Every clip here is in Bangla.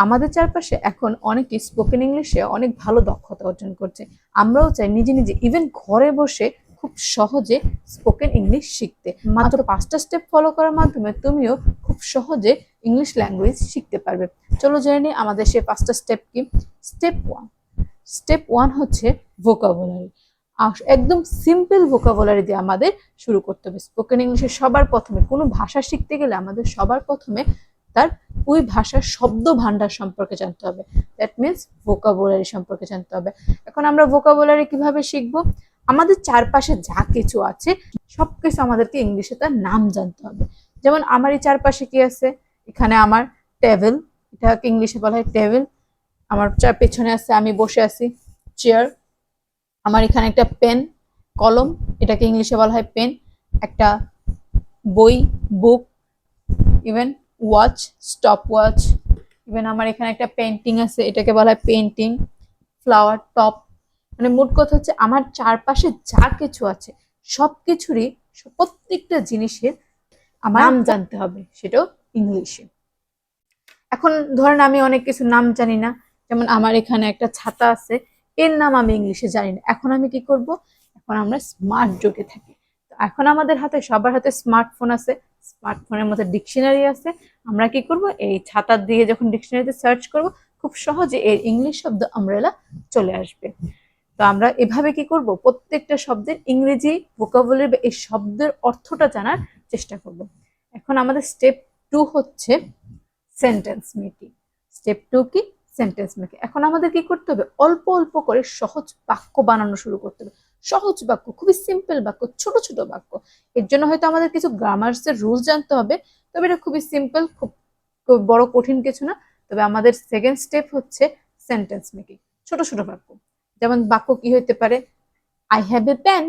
আমাদের চারপাশে এখন অনেকে স্পোকেন ইংলিশে অনেক ভালো দক্ষতা অর্জন করছে। আমরাও চাই নিজে নিজে ইভেন ঘরে বসে খুব সহজে স্পোকেন ইংলিশ শিখতে। মাত্র 5টা স্টেপ ফলো করার মাধ্যমে তুমিও খুব সহজে ইংলিশ ল্যাঙ্গুয়েজ শিখতে পারবে। চলো জেনে নিই আমাদের সেই 5টা স্টেপ কি। স্টেপ ওয়ান হচ্ছে ভোকাবুলারি। একদম সিম্পল ভোকাবুলারি দিয়ে আমাদের শুরু করতে হবে। স্পোকেন ইংলিশে সবার প্রথমে কোনো ভাষা শিখতে গেলে আমাদের সবার প্রথমে তার ওই ভাষার শব্দ ভান্ডার সম্পর্কে জানতে হবে। দ্যাট মিনস ভোকাবুলারি সম্পর্কে জানতে হবে। এখন আমরা ভোকাবুলারি কিভাবে শিখবো? আমাদের চারপাশে যা কিছু আছে সবকিছু আমাদেরকে ইংলিশে তার নাম জানতে হবে। যেমন আমার এই চারপাশে কি আছে, এখানে আমার টেবিল, এটাকে ইংলিশে বলা হয় টেবিল। আমার পেছনে আছে আমি বসে আছি, চেয়ার। আমার এখানে একটা পেন, কলম, এটাকে ইংলিশে বলা হয় পেন। একটা বই, book, even watch, stop watch. Even আমার এখানে একটা পেন্টিং আছে, এটাকে বলা হয় পেন্টিং। Flower, top. মানে মোট কথা হচ্ছে আমার চারপাশে যা কিছু আছে সবকিছুরই, প্রত্যেকটা জিনিসের আমার নাম জানতে হবে, সেটাও ইংলিশে। এখন ধরেন আমি অনেক কিছু নাম জানি না, যেমন আমার এখানে একটা ছাতা আছে, এর নাম আমি ইংলিশে জানি না। এখন আমি কি করব? এখন আমরা স্মার্ট যুগে থাকি, এখন আমাদের হাতে সবার হাতে স্মার্টফোন আছে। স্মার্টফোনের মধ্যে ডিকশনারি আছে। আমরা কি করব? এই ছাতা দিয়ে যখন ডিকশনারিতে সার্চ করব, খুব সহজে এর ইংলিশ শব্দ আমব্রেলা চলে আসবে। তো আমরা এভাবে কি করব? প্রত্যেকটা শব্দের ইংরেজি ভোকাবুলারি বা এই শব্দের অর্থটা জানার চেষ্টা করব। এখন আমাদের স্টেপ 2 হচ্ছে সেন্টেন্স মেকিং। স্টেপ 2 কি? Sentence making. এখন আমাদের কি করতে হবে? অল্প অল্প করে সহজ বাক্য বানানো শুরু করতে হবে। সহজ বাক্য, খুবই সিম্পল বাক্য, ছোট ছোট বাক্য। এর জন্য হয়তো আমাদের কিছু গ্রামার্সের রুলস জানতে হবে, তবে এটা খুবই সিম্পল, খুব বড় কঠিন কিছু না। তবে আমাদের সেকেন্ড স্টেপ হচ্ছে সেন্টেন্স মেকিং, ছোট ছোট বাক্য। যেমন বাক্য কি হইতে পারে? I have a pen,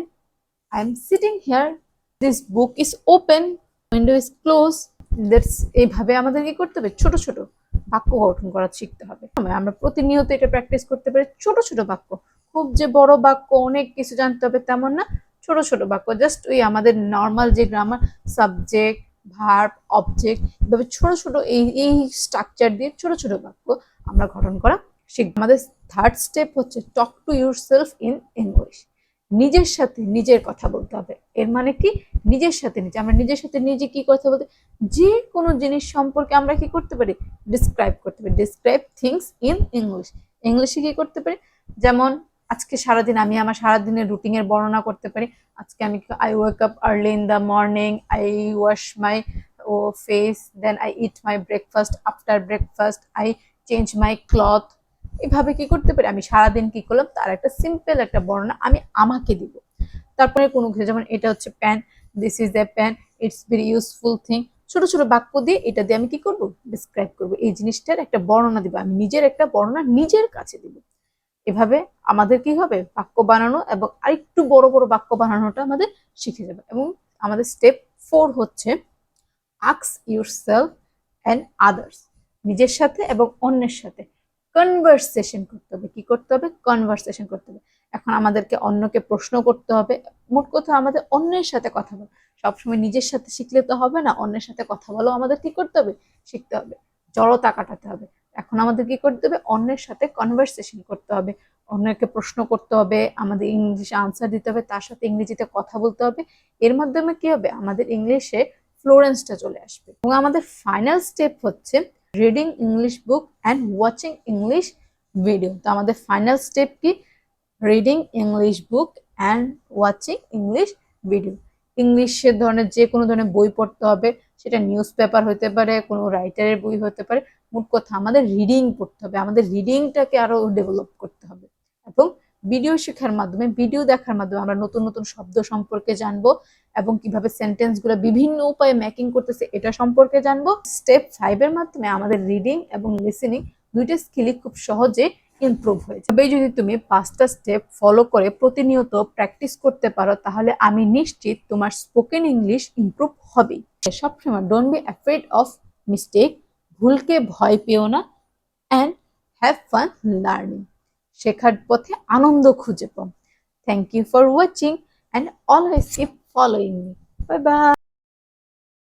I am sitting here, this book is open, window is close. এইভাবে আমাদের কি করতে হবে? ছোট ছোট বাক্য গঠন করা শিখতে হবে। আমরা প্রতিনিয়ত এটা প্র্যাকটিস করতে পারি। ছোট ছোট বাক্য, খুব যে বড় বাক্য অনেক কিছু জানতে হবে তেমন না। ছোট ছোট বাক্য, জাস্ট ওই আমাদের নর্মাল যে গ্রামার, সাবজেক্ট, ভার্ব, অবজেক্ট, এভাবে ছোট ছোট এই স্ট্রাকচার দিয়ে ছোট ছোট বাক্য আমরা গঠন করা শিখব। আমাদের থার্ড স্টেপ হচ্ছে talk to your self in English. নিজের সাথে নিজের কথা বলতে হবে। এর মানে কি? নিজের সাথে নিজে, আমরা নিজের সাথে নিজে কি কথা বলতে, যে কোনো জিনিস সম্পর্কে আমরা কি করতে পারি? ডিসক্রাইব করতে পারি। Describe things in English. ইংলিশে কি করতে পারি? যেমন আজকে সারাদিন আমি আমার সারাদিনের রুটিনের বর্ণনা করতে পারি। আজকে আমি I wake up early in the morning, I wash my face, then I eat my breakfast, after breakfast I change my cloth. এভাবে কি করতে পারি? আমি সারাদিন কি করলাম তার একটা সিম্পল একটা বর্ণনা আমি আমাকে দিব। তারপরে কোনো কিছু, যেমন এটা হচ্ছে pan, this is the pan, it's very useful thing. ছোট ছোট বাক্য দিয়ে এটা দিয়ে আমি কি করব? ডিসক্রাইব করব, এই জিনিসটার একটা বর্ণনা দিব, আমি নিজের একটা বর্ণনা নিজের কাছে দিব। এভাবে আমাদের কি হবে? বাক্য বানানো এবং আরেকটু বড় বড় বাক্য বানানোটা আমাদের শিখে যাবে। এবং আমাদের স্টেপ 4 হচ্ছে আস্ক ইউরসেলফ এন্ড আদার্স। নিজের সাথে এবং অন্যের সাথে কনভারসেশন করতে হবে। কি করতে হবে? কনভারসেশন করতে হবে। এখন আমাদেরকে অন্যকে প্রশ্ন করতে হবে। মোট কথা আমাদের অন্যের সাথে কথা বলা, সবসময় নিজের সাথে শিখলে তো হবে না, অন্যের সাথে কথা বলো আমাদের কি করতে হবে? শিখতে হবে, জড়তা কাটাতে হবে। এখন আমাদের কি করতে হবে? অন্যের সাথে কনভারসেশন করতে হবে, অন্যকে প্রশ্ন করতে হবে, আমাদের ইংলিশে আনসার দিতে হবে, তার সাথে ইংরেজিতে কথা বলতে হবে। এর মাধ্যমে কি হবে? আমাদের ইংলিশে ফ্লোরেন্সটা চলে আসবে। এবং আমাদের ফাইনাল স্টেপ হচ্ছে reading English book and watching English video. তো আমাদের ফাইনাল স্টেপ কি? Reading English book and watching English video. ইংলিশের ধরনের যে কোনো ধরনের বই পড়তে হবে, সেটা নিউজ পেপার হতে পারে, কোনো রাইটারের বই হতে পারে। মোট কথা আমাদের রিডিং পড়তে হবে, আমাদের রিডিংটাকে আরো ডেভেলপ করতে হবে। এবং ভিডিও শেখার মাধ্যমে, ভিডিও দেখার মাধ্যমে আমরা নতুন নতুন শব্দ সম্পর্কে জানবো এবং কিভাবে সেন্টেন্সগুলো বিভিন্ন উপায়ে মেকিং করতেছে এটা সম্পর্কে জানবো। স্টেপ 5 এর মাধ্যমে আমাদের রিডিং এবং লিসেনিং দুইটা স্কিলই খুব সহজে ইমপ্রুভ হয়েছে। তবে যদি তুমি 5টা স্টেপ ফলো করে প্রতিনিয়ত প্র্যাকটিস করতে পারো, তাহলে আমি নিশ্চিত তোমার স্পোকেন ইংলিশ ইমপ্রুভ হবেই। সবসময় don't be afraid of mistake, ভুলকে ভয় পেও না, অ্যান্ড হ্যাভ ফান লার্নিং। শেখার পথে আনন্দ খুঁজে পাও। Thank you for watching and always keep following me. Bye bye.